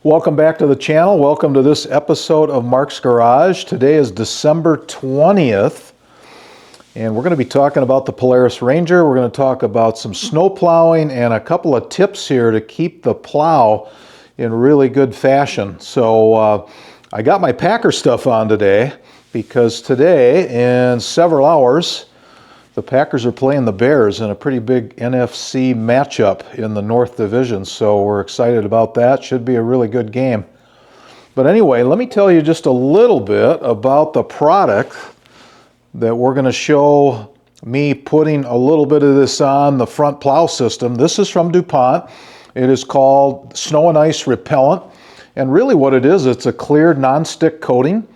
Welcome back to the channel. Welcome to this episode of Mark's Garage. Today is December 20th, and we're going to be talking about the Polaris Ranger. We're going to talk about some snow plowing and a couple of tips here to keep the plow in really good fashion. So I got my Packer stuff on today because today, in several hours, the Packers are playing the Bears in a pretty big NFC matchup in the North Division, so we're excited about that. Should be a really good game. But anyway, let me tell you just a little bit about the product that we're going to show me putting a little bit of this on the front plow system. This is from Dupont. It is called Snow and Ice Repellent, and really what it is, it's a clear non-stick coating.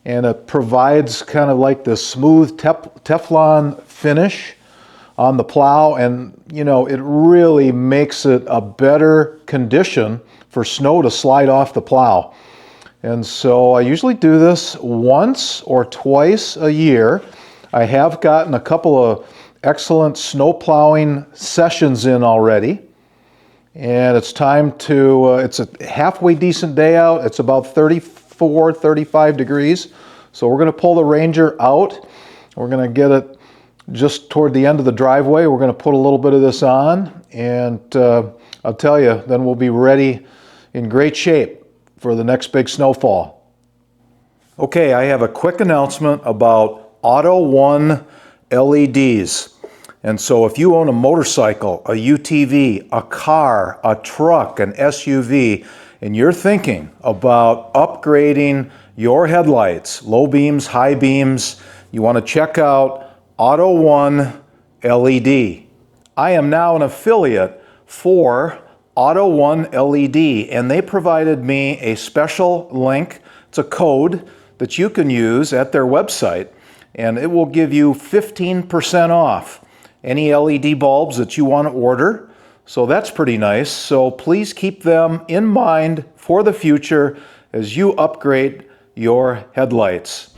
And it provides kind of like this smooth Teflon finish on the plow, and you know, it really makes it a better condition for snow to slide off the plow. And so I usually do this once or twice a year. I have gotten a couple of excellent snow plowing sessions in already, and it's time to, it's a halfway decent day out. It's about 35 degrees. So we're going to pull the Ranger out. We're going to get it just toward the end of the driveway. We're going to put a little bit of this on, and I'll tell you, then we'll be ready in great shape for the next big snowfall. Okay, I have a quick announcement about Auto One LEDs. And so if you own a motorcycle, a UTV, a car, a truck, an SUV, and you're thinking about upgrading your headlights, low beams, high beams, you want to check out Auto One LED. I am now an affiliate for Auto One LED, and they provided me a special link. It's a code that you can use at their website, and it will give you 15% off any LED bulbs that you want to order. So that's pretty nice. So please keep them in mind for the future as you upgrade your headlights.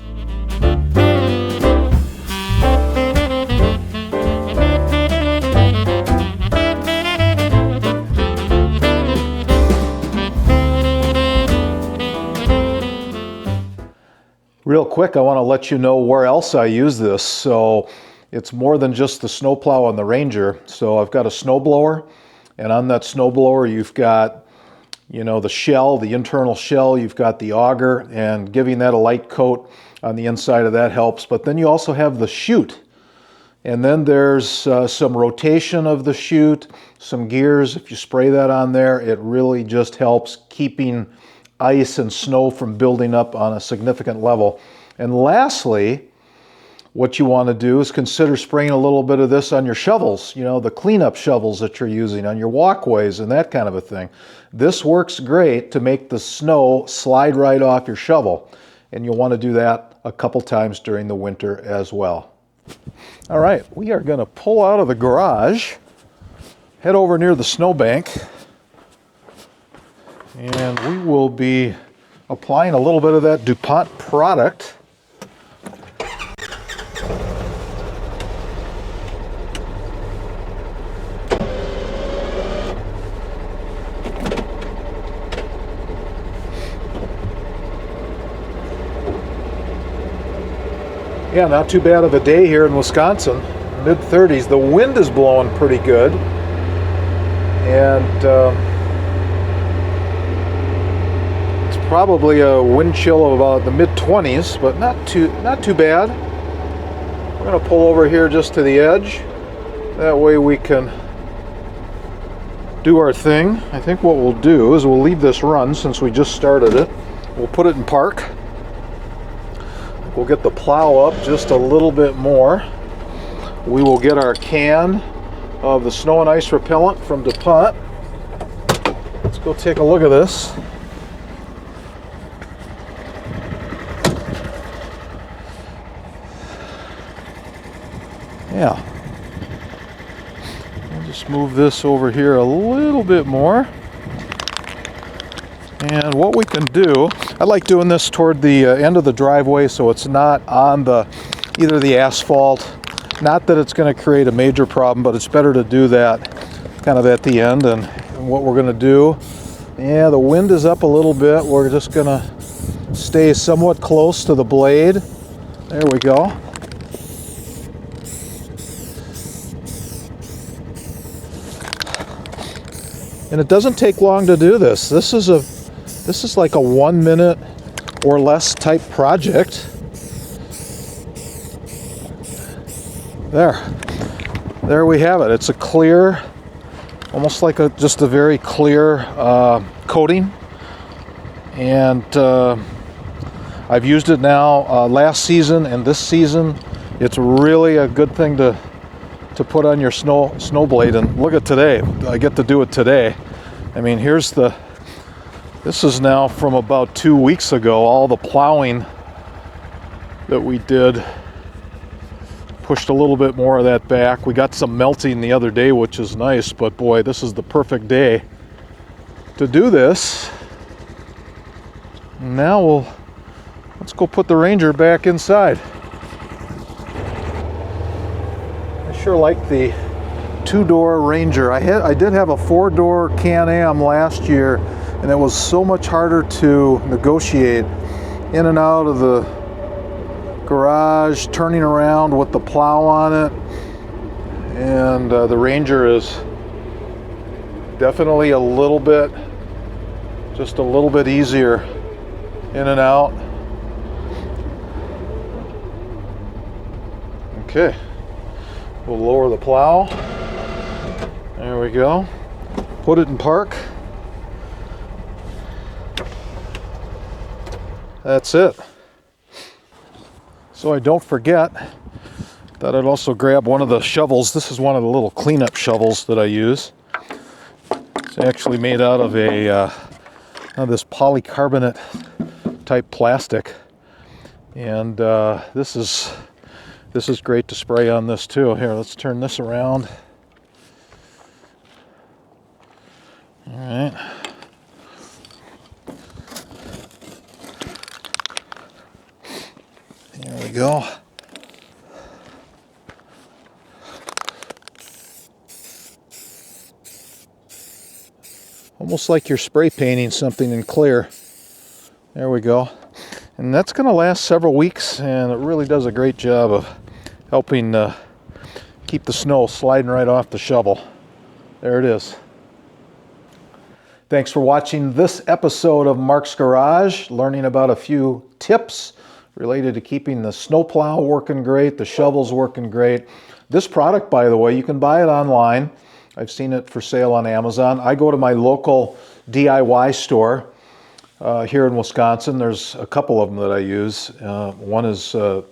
Real quick, I want to let you know where else I use this. So it's more than just the snowplow on the Ranger. So I've got a snowblower, and on that snowblower you've got, you know, the shell, the internal shell, you've got the auger, and giving that a light coat on the inside of that helps. But then you also have the chute, and then there's some rotation of the chute, some gears. If you spray that on there, it really just helps keeping ice and snow from building up on a significant level. And lastly, what you want to do is consider spraying a little bit of this on your shovels, you know, the cleanup shovels that you're using, on your walkways and that kind of a thing. This works great to make the snow slide right off your shovel, and you'll want to do that a couple times during the winter as well. All right, we are going to pull out of the garage, head over near the snowbank, and we will be applying a little bit of that Dupont product. Yeah, not too bad of a day here in Wisconsin. Mid-30s. The wind is blowing pretty good, and it's probably a wind chill of about the mid-20s, but not too bad. We're going to pull over here just to the edge. That way we can do our thing. I think what we'll do is we'll leave this run since we just started it. We'll put it in park. We'll get the plow up just a little bit more. We will get our can of the Snow and Ice Repellent from Dupont. Let's go take a look at this. Yeah. I'll just move this over here a little bit more. And what we can do, I like doing this toward the end of the driveway so it's not on either the asphalt. Not that it's going to create a major problem, but it's better to do that kind of at the end. And what we're going to do Yeah, the wind is up a little bit. We're just gonna stay somewhat close to the blade. There we go. And it doesn't take long to do this. This is like a 1 minute or less type project. There we have it. It's a clear, almost like just a very clear coating. And I've used it now last season and this season. It's really a good thing to put on your snow blade. And look at today. I get to do it today. I mean, this is now from about 2 weeks ago. All the plowing that we did pushed a little bit more of that back. We got some melting the other day, which is nice, but boy, this is the perfect day to do this. Now let's go put the Ranger back inside. I sure like the 2-door Ranger. I did have a 4-door Can-Am last year, and it was so much harder to negotiate in and out of the garage, turning around with the plow on it. And the Ranger is definitely just a little bit easier in and out. Okay, we'll lower the plow. There we go. Put it in park. That's it. So I don't forget that I'd also grab one of the shovels. This is one of the little cleanup shovels that I use. It's actually made out of this polycarbonate type plastic, and this is great to spray on this too. Here, let's turn this around. All right. There we go. Almost like you're spray painting something in clear. There we go. And that's going to last several weeks, and it really does a great job of helping keep the snow sliding right off the shovel. There it is. Thanks for watching this episode of Mark's Garage, learning about a few tips related to keeping the snowplow working great, the shovels working great. This product, by the way, you can buy it online. I've seen it for sale on Amazon. I go to my local DIY store here in Wisconsin. There's a couple of them that I use. One is the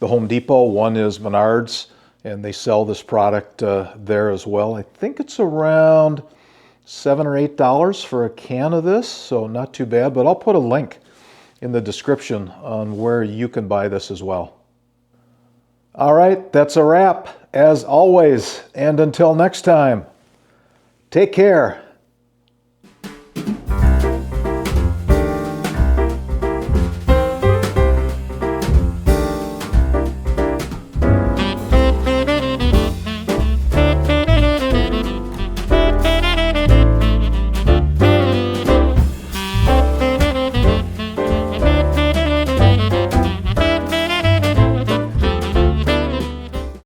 Home Depot, one is Menards, and they sell this product there as well. I think it's around $7 or $8 for a can of this, so not too bad, but I'll put a link in the description on where you can buy this as well. All right, that's a wrap, as always, and until next time, take care.